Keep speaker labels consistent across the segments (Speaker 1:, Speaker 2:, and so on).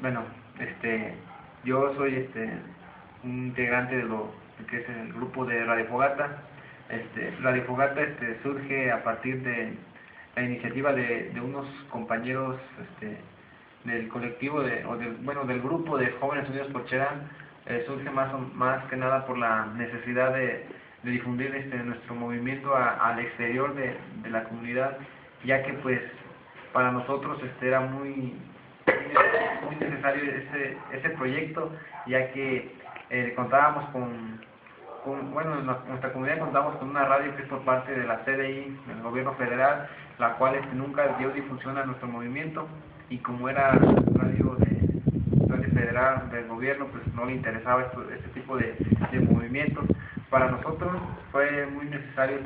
Speaker 1: Bueno, yo soy un integrante de lo que es el grupo de Radio Fogata. Radio Fogata surge a partir de la iniciativa de unos compañeros del colectivo del grupo de Jóvenes Unidos por Cherán. Surge más que nada por la necesidad de difundir nuestro movimiento al exterior de la comunidad, ya que pues para nosotros era muy necesario ese proyecto, ya que contábamos bueno, en nuestra comunidad contamos con una radio que es por parte de la CDI, del gobierno federal, la cual nunca dio difusión a nuestro movimiento, y como era radio federal del gobierno, pues no le interesaba este tipo de movimientos. Para nosotros fue muy necesario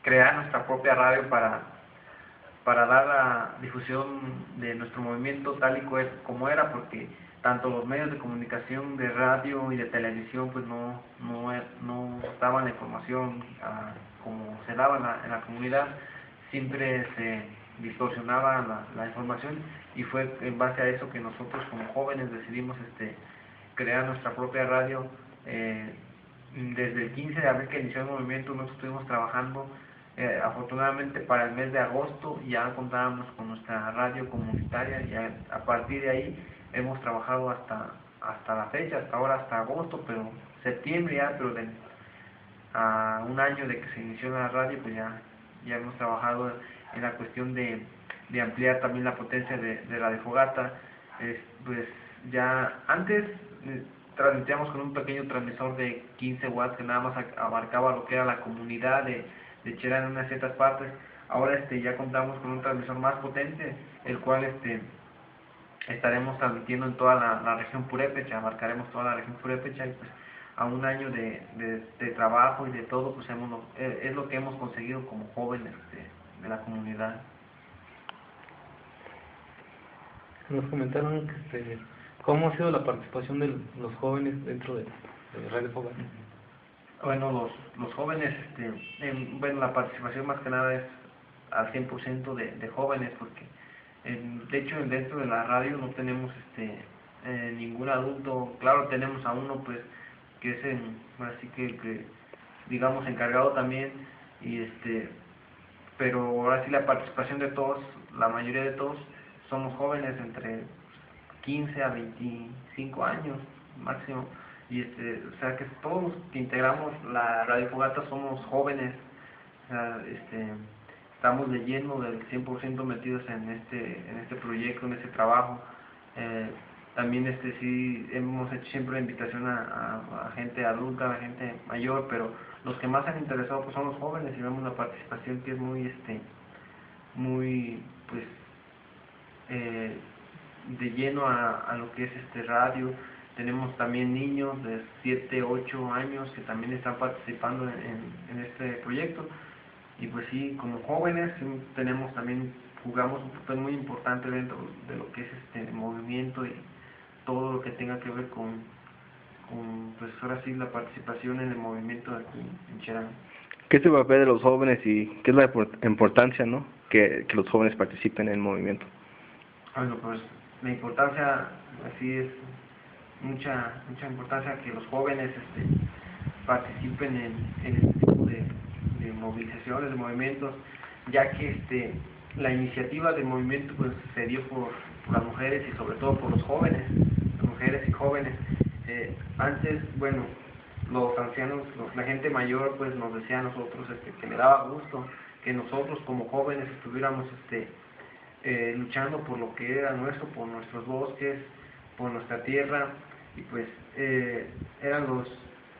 Speaker 1: crear nuestra propia radio para dar la difusión de nuestro movimiento tal y como era, porque tanto los medios de comunicación de radio y de televisión pues no daban la información como se daba en la comunidad. Siempre se distorsionaba la información, y fue en base a eso que nosotros como jóvenes decidimos crear nuestra propia radio. Desde el 15 de abril que inició el movimiento nosotros estuvimos trabajando. Afortunadamente para el mes de agosto ya contábamos con nuestra radio comunitaria, y a partir de ahí hemos trabajado hasta la fecha, hasta ahora, hasta agosto, pero septiembre ya, pero a un año de que se inició la radio, pues ya hemos trabajado en la cuestión de ampliar también la potencia de Radio Fogata. Pues ya antes transmitíamos con un pequeño transmisor de 15 watts que nada más abarcaba lo que era la comunidad de Cherán en unas ciertas partes. Ahora ya contamos con un transmisor más potente, el cual estaremos transmitiendo en toda la región purépecha, abarcaremos toda la región purépecha, y pues a un año de trabajo y de todo, pues es lo que hemos conseguido como jóvenes de la comunidad.
Speaker 2: Nos comentaron cómo ha sido la participación de los jóvenes dentro de Radio Fogata.
Speaker 1: Bueno, los jóvenes, bueno, la participación más que nada es al 100% de jóvenes, porque de hecho dentro de la radio no tenemos ningún adulto. Claro, tenemos a uno pues que es así que digamos encargado también, y pero ahora sí la participación de todos, la mayoría de todos somos jóvenes entre 15 a 25 años máximo. Y o sea que todos los que integramos la Radio Fogata somos jóvenes. O sea, estamos de lleno del 100% metidos en este proyecto, en este trabajo. También sí hemos hecho siempre invitación a gente adulta, a gente mayor, pero los que más han interesado pues son los jóvenes, y vemos la participación que es muy pues de lleno a lo que es radio. Tenemos también niños de 7, 8 años que también están participando en este proyecto, y pues sí, como jóvenes jugamos un papel muy importante dentro de lo que es este movimiento y todo lo que tenga que ver con pues ahora sí la participación en el movimiento aquí en Cherán.
Speaker 3: ¿Qué es el papel de los jóvenes y qué es la importancia, ¿no?, que los jóvenes participen en el movimiento?
Speaker 1: Bueno, pues la importancia, así es, mucha importancia que los jóvenes participen en este tipo de movilizaciones, de movimientos, ya que la iniciativa del movimiento pues se dio por las mujeres y sobre todo por los jóvenes, las mujeres y jóvenes. Antes, bueno, los ancianos, la gente mayor pues nos decía a nosotros que le daba gusto que nosotros como jóvenes estuviéramos luchando por lo que era nuestro, por nuestros bosques, por nuestra tierra, y pues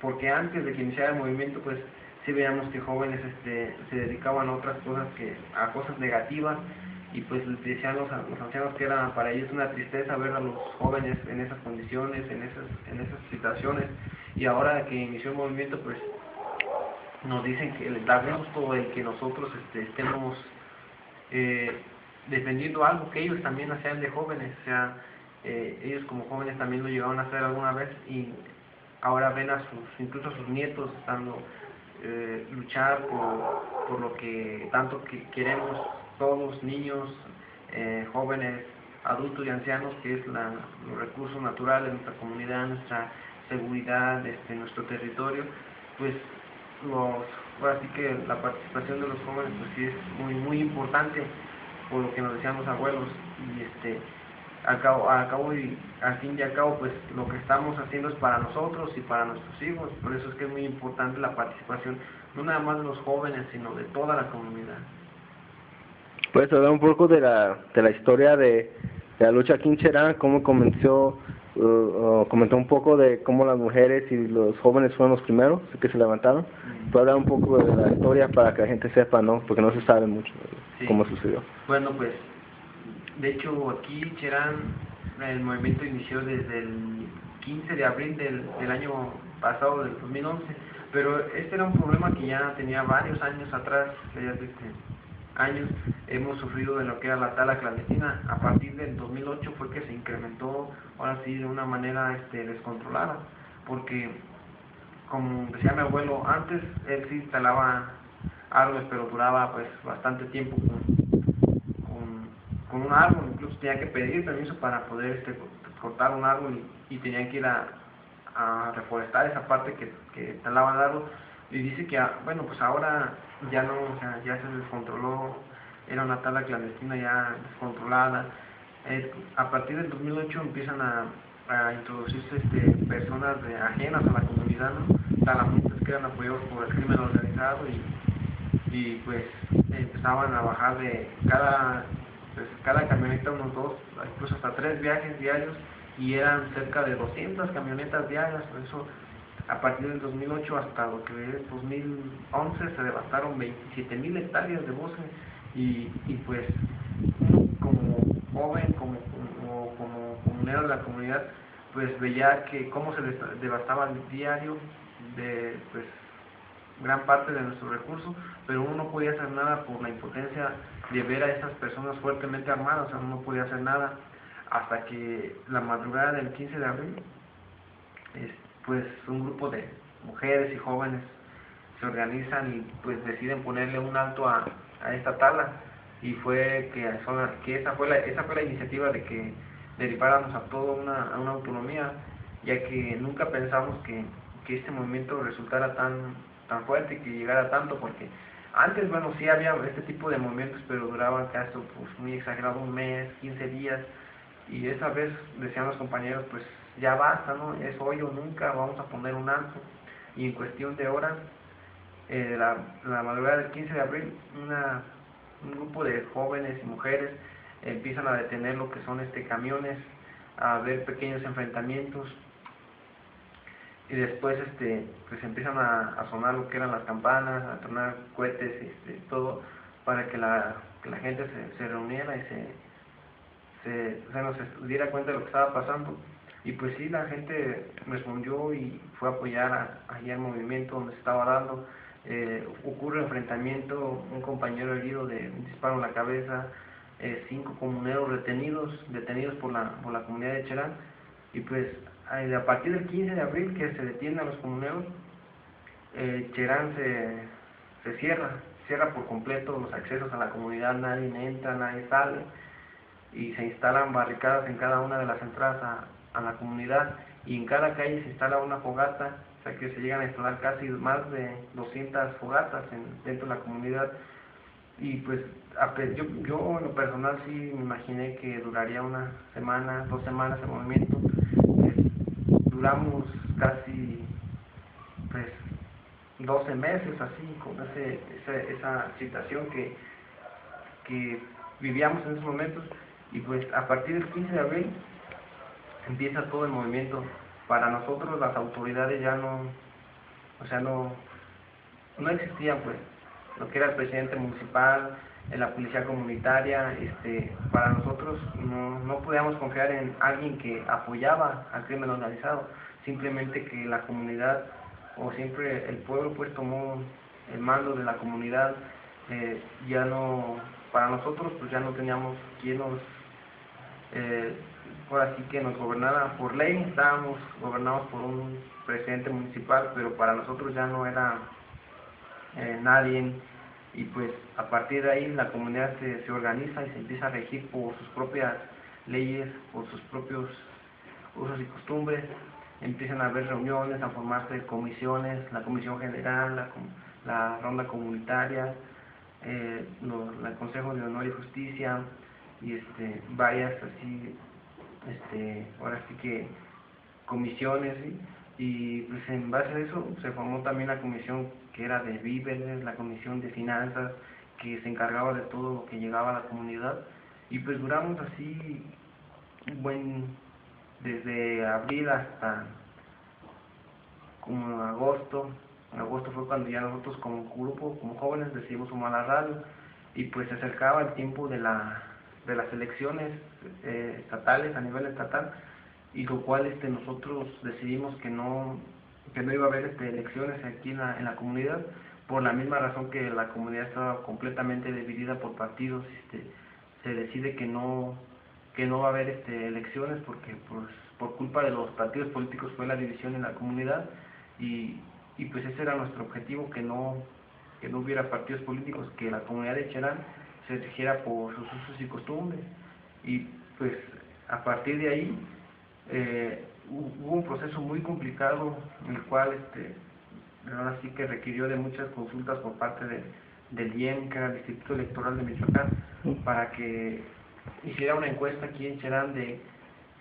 Speaker 1: porque antes de que iniciara el movimiento pues sí veíamos que jóvenes se dedicaban a otras cosas, a cosas negativas, y pues les decían los ancianos que era para ellos una tristeza ver a los jóvenes en esas condiciones, en esas situaciones. Y ahora que inició el movimiento pues nos dicen que les da gusto el que nosotros estemos defendiendo algo que ellos también hacían de jóvenes. O sea, ellos como jóvenes también lo llegaron a hacer alguna vez, y ahora ven incluso a sus nietos estando luchar por lo que tanto que queremos todos, niños, jóvenes, adultos y ancianos, que es los recursos naturales de nuestra comunidad, nuestra seguridad, nuestro territorio, pues ahora sí que la participación de los jóvenes pues sí es muy importante, por lo que nos decían los abuelos, y al fin y al cabo, pues lo que estamos haciendo es para nosotros y para nuestros hijos. Por eso es que es muy importante la participación, no nada más de los jóvenes, sino de toda la comunidad.
Speaker 3: ¿Puedes hablar un poco de la historia de la lucha aquí en Cherán? ¿Cómo comenzó? Comentó un poco de cómo las mujeres y los jóvenes fueron los primeros que se levantaron. ¿Puedes hablar un poco de la historia para que la gente sepa, no? Porque no se sabe mucho cómo sucedió.
Speaker 1: Bueno, pues, de hecho, aquí Cherán, el movimiento inició desde el 15 de abril del año pasado, del 2011, pero este era un problema que ya tenía varios años atrás, años hemos sufrido de lo que era la tala clandestina. A partir del 2008 fue que se incrementó, ahora sí, de una manera descontrolada, porque, como decía mi abuelo, antes él sí instalaba árboles, pero duraba pues bastante tiempo con un árbol, incluso tenía que pedir permiso para poder cortar un árbol y tenían que ir a reforestar esa parte que talaban el árbol. Y dice que, bueno, pues ahora ya no, o sea, ya se descontroló, era una tala clandestina ya descontrolada. A partir del 2008 empiezan a introducirse personas ajenas a la comunidad, ¿no? Talamontes que eran apoyados por el crimen organizado y pues empezaban a bajar de cada camioneta unos 2, incluso hasta 3 viajes diarios, y eran cerca de 200 camionetas diarias. Por eso, a partir del 2008 hasta lo que es 2011 se devastaron 27,000 hectáreas de bosque, y pues como joven, como comunero de la comunidad, pues veía que cómo se devastaba el diario de pues gran parte de nuestros recursos, pero uno no podía hacer nada por la impotencia de ver a esas personas fuertemente armadas. O sea, uno no podía hacer nada hasta que la madrugada del 15 de abril, pues un grupo de mujeres y jóvenes se organizan y pues deciden ponerle un alto a esta tala, y fue que esa fue la iniciativa de que deriváramos a toda una autonomía, ya que nunca pensamos que este movimiento resultara tan fuerte y que llegara tanto, porque antes, bueno, sí había este tipo de movimientos, pero duraban caso pues muy exagerado, un mes, 15 días, y esa vez decían los compañeros, pues ya basta, ¿no? Es hoy o nunca, vamos a poner un alto. Y en cuestión de horas, la madrugada del 15 de abril, un grupo de jóvenes y mujeres empiezan a detener lo que son camiones, a ver pequeños enfrentamientos, y después pues empiezan a sonar lo que eran las campanas, a tronar cohetes, todo, para que la gente se reuniera y se nos diera cuenta de lo que estaba pasando. Y pues sí, la gente respondió y fue a apoyar allí al movimiento donde se estaba dando. Ocurre el enfrentamiento, un compañero herido de un disparo en la cabeza, 5 comuneros detenidos por la comunidad de Cherán. Y pues a partir del 15 de abril, que se detienen a los comuneros, Cherán se cierra por completo los accesos a la comunidad, nadie entra, nadie sale, y se instalan barricadas en cada una de las entradas a la comunidad, y en cada calle se instala una fogata. O sea que se llegan a instalar casi más de 200 fogatas dentro de la comunidad. Y pues yo en lo personal sí me imaginé que duraría una semana, 2 semanas el movimiento. Duramos casi pues 12 meses así, con esa situación que vivíamos en esos momentos. Y pues a partir del 15 de abril empieza todo el movimiento. Para nosotros las autoridades ya no existían, pues lo que era el presidente municipal, la policía comunitaria. Para nosotros no podíamos confiar en alguien que apoyaba al crimen organizado, simplemente que la comunidad, o siempre el pueblo, pues tomó el mando de la comunidad. Ya no, para nosotros pues ya no teníamos quien ahora sí que nos gobernara. Por ley estábamos gobernados por un presidente municipal, pero para nosotros ya no era nadie. Y pues a partir de ahí la comunidad se organiza y se empieza a regir por sus propias leyes, por sus propios usos y costumbres. Empiezan a haber reuniones, a formarse comisiones, la comisión general, la ronda comunitaria, el Consejo de Honor y Justicia, y varias así, ahora sí que comisiones, ¿sí? Y pues en base a eso se formó también la comisión que era de víveres, la comisión de finanzas, que se encargaba de todo lo que llegaba a la comunidad, y pues duramos así desde abril hasta como agosto. En agosto fue cuando ya nosotros como grupo, como jóvenes, decidimos sumar la radio, y pues se acercaba el tiempo de las elecciones estatales, a nivel estatal, y lo cual nosotros decidimos que no iba a haber elecciones aquí en la comunidad, por la misma razón que la comunidad estaba completamente dividida por partidos. Se decide que no va a haber elecciones porque pues por culpa de los partidos políticos fue la división en la comunidad, y pues ese era nuestro objetivo, que no hubiera partidos políticos, que la comunidad de Cherán se rigiera por sus usos y costumbres. Y pues a partir de ahí hubo un proceso muy complicado, en el cual ahora sí que requirió de muchas consultas por parte del IEM, que era el Instituto Electoral de Michoacán, para que hiciera una encuesta aquí en Cherán de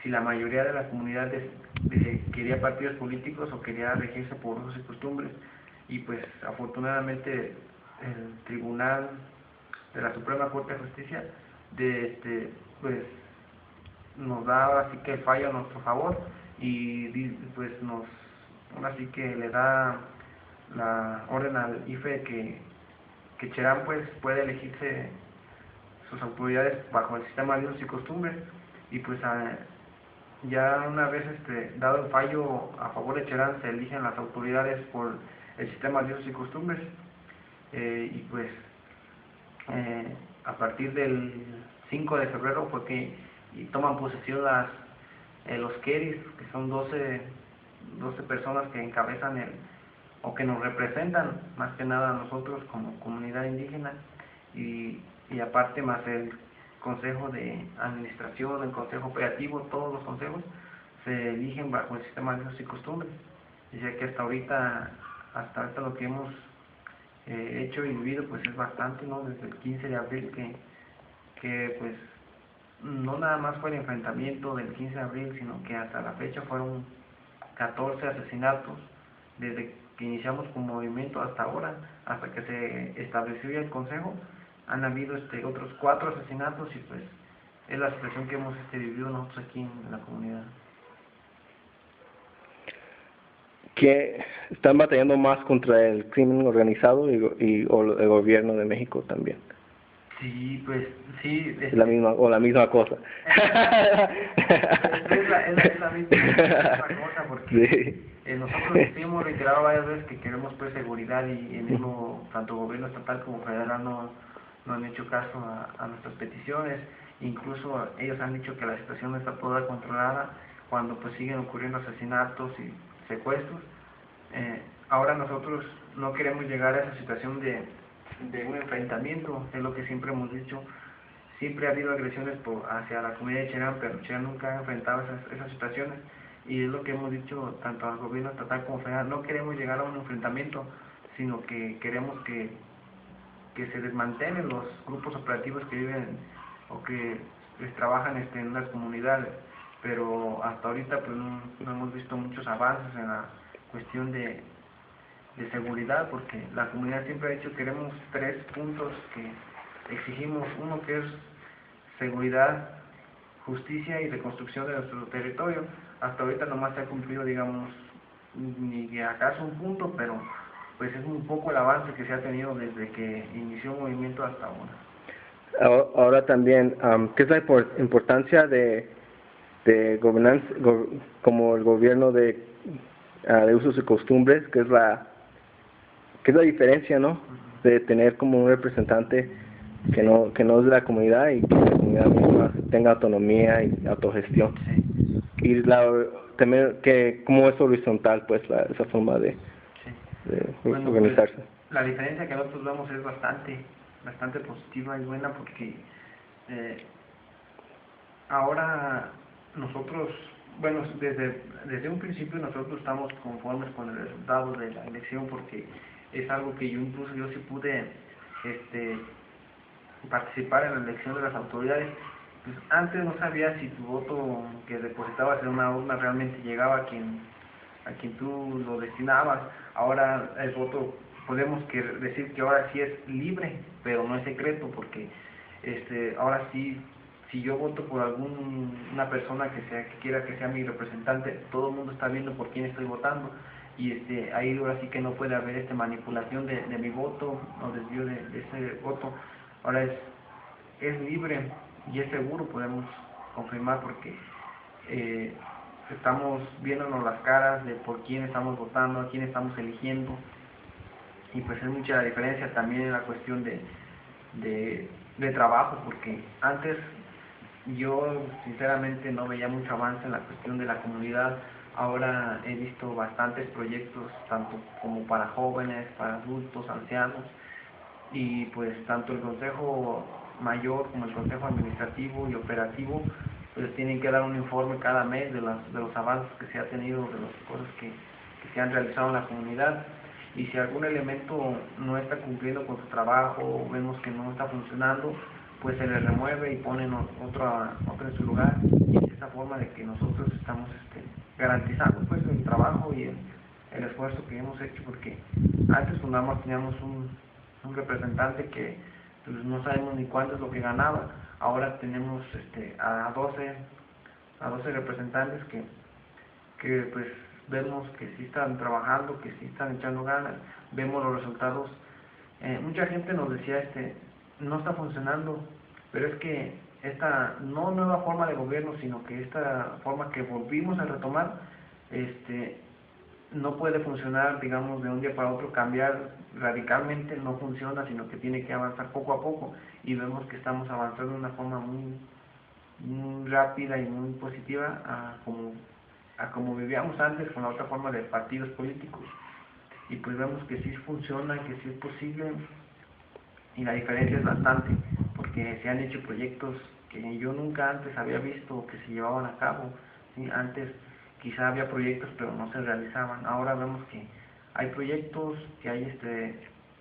Speaker 1: si la mayoría de la comunidad quería partidos políticos o quería regirse por usos y costumbres. Y pues afortunadamente el Tribunal de la Suprema Corte de Justicia pues nos da así que el fallo a nuestro favor, y pues ahora sí que le da la orden al IFE que Cherán pues puede elegirse sus autoridades bajo el sistema de usos y costumbres. Y pues ya una vez dado el fallo a favor de Cherán, se eligen las autoridades por el sistema de usos y costumbres, y pues a partir del 5 de febrero fue que toman posesión los queris, que son 12 personas que encabezan o que nos representan más que nada a nosotros como comunidad indígena, y aparte más el Consejo de Administración, el Consejo Operativo, todos los consejos se eligen bajo el sistema de usos y costumbres. Y ya que hasta ahorita lo que hemos hecho y vivido pues es bastante, ¿no? Desde el 15 de abril que pues no nada más fue el enfrentamiento del 15 de abril, sino que hasta la fecha fueron 14 asesinatos desde que iniciamos con movimiento hasta ahora, hasta que se estableció ya el consejo. Han habido otros 4 asesinatos, y pues es la situación que hemos vivido nosotros aquí en la comunidad.
Speaker 3: Que están batallando más contra el crimen organizado y el gobierno de México también.
Speaker 1: Sí, pues sí.
Speaker 3: La misma cosa.
Speaker 1: Es la misma cosa, porque
Speaker 3: sí.
Speaker 1: Nosotros sí hemos reiterado varias veces que queremos pues seguridad, y el mismo tanto gobierno estatal como federal no han hecho caso a nuestras peticiones. Incluso ellos han dicho que la situación no está toda controlada, cuando pues siguen ocurriendo asesinatos y secuestros. Ahora nosotros no queremos llegar a esa situación de un enfrentamiento, es lo que siempre hemos dicho. Siempre ha habido agresiones hacia la comunidad de Cherán, pero Cherán nunca ha enfrentado esas situaciones, y es lo que hemos dicho tanto al gobierno estatal como federal. No queremos llegar a un enfrentamiento, sino que queremos que se desmantelen los grupos operativos que viven o que trabajan en las comunidades. Pero hasta ahorita pues no hemos visto muchos avances en la cuestión de seguridad, porque la comunidad siempre ha dicho que queremos 3 puntos que exigimos: uno, que es seguridad, justicia y reconstrucción de nuestro territorio. Hasta ahorita nomás se ha cumplido, digamos, ni acaso un punto, pero pues es muy poco el avance que se ha tenido desde que inició el movimiento hasta ahora.
Speaker 3: Ahora también, ¿qué es la importancia de gobernanza, como el gobierno de usos y costumbres? ¿Qué es la diferencia, no? De tener como un representante que no es de la comunidad, y que la comunidad misma tenga autonomía y autogestión.
Speaker 1: Sí.
Speaker 3: Y también que como es horizontal pues esa forma de organizarse.
Speaker 1: Pues, la diferencia que nosotros vemos es bastante positiva y buena, porque ahora nosotros, bueno, desde un principio nosotros estamos conformes con el resultado de la elección, porque es algo que yo sí pude participar en la elección de las autoridades. Pues antes no sabía si tu voto que depositabas en una urna realmente llegaba a quien tú lo destinabas. Ahora el voto, podemos decir que ahora sí es libre, pero no es secreto, porque ahora sí, si yo voto por una persona que quiera que sea mi representante, todo el mundo está viendo por quién estoy votando, y ahí ahora sí que no puede haber manipulación de mi voto o desvío de ese voto. Ahora es libre y es seguro, podemos confirmar, porque estamos viéndonos las caras de por quién estamos votando, a quién estamos eligiendo, y pues es mucha la diferencia también en la cuestión de trabajo, porque antes yo sinceramente no veía mucho avance en la cuestión de la comunidad. Ahora he visto bastantes proyectos, tanto como para jóvenes, para adultos, ancianos, y pues tanto el Consejo Mayor como el Consejo Administrativo y Operativo pues tienen que dar un informe cada mes de los avances que se ha tenido, de las cosas que se han realizado en la comunidad, y si algún elemento no está cumpliendo con su trabajo o vemos que no está funcionando, pues se le remueve y ponen otro en su lugar, y es esa forma de que nosotros estamos garantizando pues el trabajo y el esfuerzo que hemos hecho, porque antes pues nada más teníamos un representante que pues no sabemos ni cuánto es lo que ganaba. Ahora tenemos a 12 representantes que pues vemos que sí están trabajando, que sí están echando ganas, vemos los resultados. Mucha gente nos decía, no está funcionando, pero es que esta no nueva forma de gobierno, sino que esta forma que volvimos a retomar, no puede funcionar, digamos, de un día para otro, cambiar radicalmente no funciona, sino que tiene que avanzar poco a poco, y vemos que estamos avanzando de una forma muy rápida y muy positiva a como vivíamos antes con la otra forma de partidos políticos, y pues vemos que sí funciona, que sí es posible, y la diferencia es bastante, porque se han hecho proyectos que yo nunca antes había visto que se llevaban a cabo, ¿sí? Antes quizá había proyectos pero no se realizaban. Ahora vemos que hay proyectos, que hay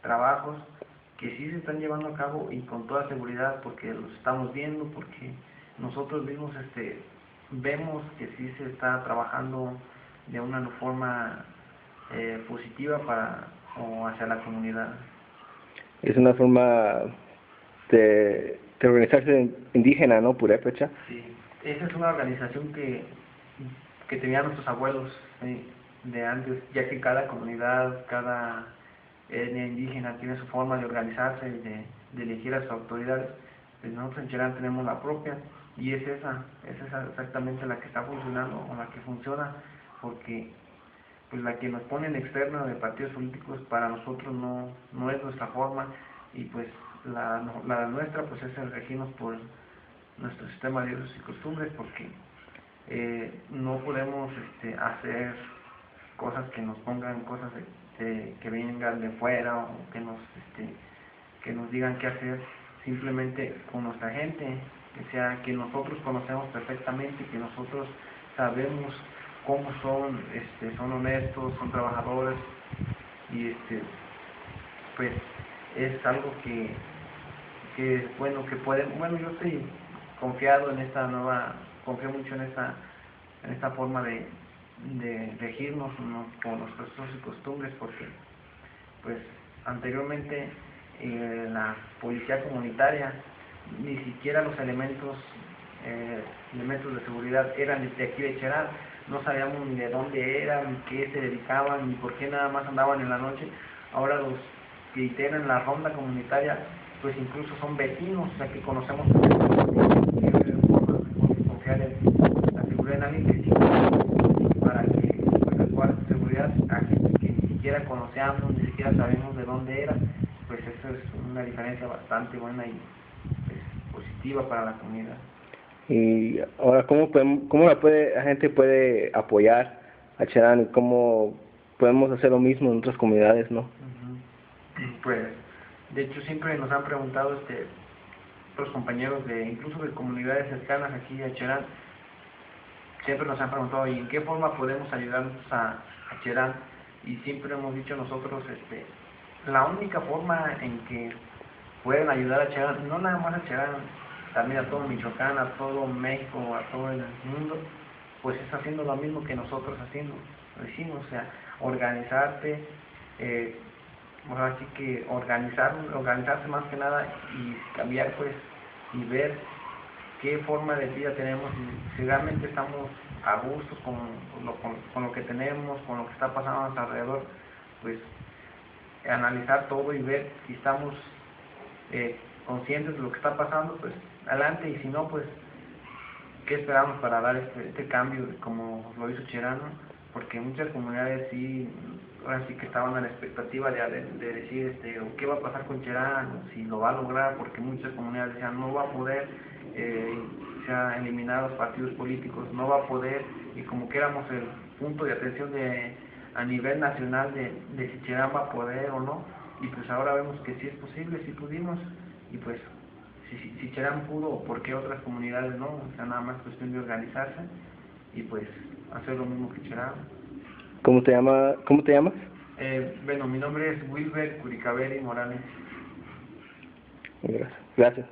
Speaker 1: trabajos que sí se están llevando a cabo, y con toda seguridad, porque los estamos viendo, porque nosotros mismos vemos que sí se está trabajando de una forma positiva o hacia la comunidad.
Speaker 3: Es una forma de organizarse indígena, ¿no? Purépecha.
Speaker 1: Sí, esa es una organización que tenían nuestros abuelos, ¿sí? De antes, ya que cada comunidad, cada etnia indígena tiene su forma de organizarse y de elegir a sus autoridades. Pues nosotros en Cherán tenemos la propia, y es esa exactamente la que está funcionando, o la que funciona, porque pues la que nos ponen externa de partidos políticos para nosotros no es nuestra forma, y pues la nuestra pues es el regirnos por nuestro sistema de usos y costumbres, porque no podemos hacer cosas que nos pongan cosas que vengan de fuera, o que nos digan qué hacer, simplemente con nuestra gente, que nosotros conocemos perfectamente, que nosotros sabemos cómo son honestos, son trabajadores, y pues es algo que bueno, que pueden, bueno, yo estoy confiado en confío mucho en esta forma de regirnos con nuestros usos y costumbres, porque pues anteriormente la policía comunitaria, ni siquiera los elementos de seguridad eran de aquí de Cherán. No sabíamos ni de dónde eran, ni qué se dedicaban, ni por qué nada más andaban en la noche. Ahora los que integran la ronda comunitaria pues incluso son vecinos, o sea que conocemos confiar en la seguridad en alguien que sí, para que pues actuar de seguridad a gente que ni siquiera conocíamos, ni siquiera sabemos de dónde era. Pues eso es una diferencia bastante buena y pues, positiva para la comunidad.
Speaker 3: Y ahora, ¿cómo la gente puede apoyar a Cherán, y cómo podemos hacer lo mismo en otras comunidades, ¿no?
Speaker 1: Pues, de hecho, siempre nos han preguntado otros compañeros de incluso de comunidades cercanas aquí a Cherán, siempre nos han preguntado, ¿y en qué forma podemos ayudarnos a Cherán? Y siempre hemos dicho nosotros, la única forma en que pueden ayudar a Cherán, no nada más a Cherán, también a todo Michoacán, a todo México, a todo el mundo, pues es haciendo lo mismo que nosotros decimos, o sea, organizarte, así que organizarse más que nada y cambiar pues y ver qué forma de vida tenemos, si realmente estamos a gusto con lo que tenemos, con lo que está pasando a nuestro alrededor, pues analizar todo y ver si estamos conscientes de lo que está pasando, pues adelante, y si no, pues qué esperamos para dar este cambio como lo hizo Cherán, porque muchas comunidades sí, ahora sí que estaban a la expectativa de decir qué va a pasar con Cherán, si lo va a lograr, porque muchas comunidades decían no va a poder, se han eliminado los partidos políticos, no va a poder, y como que éramos el punto de atención a nivel nacional de si Cherán va a poder o no, y pues ahora vemos que sí es posible, sí pudimos, y pues si Cherán pudo, ¿por qué otras comunidades no? O sea, nada más cuestión de organizarse y pues hacer lo mismo que Cherán.
Speaker 3: ¿Cómo te llamas?
Speaker 1: Bueno, mi nombre es Wilber Curicaveri Morales.
Speaker 3: Gracias.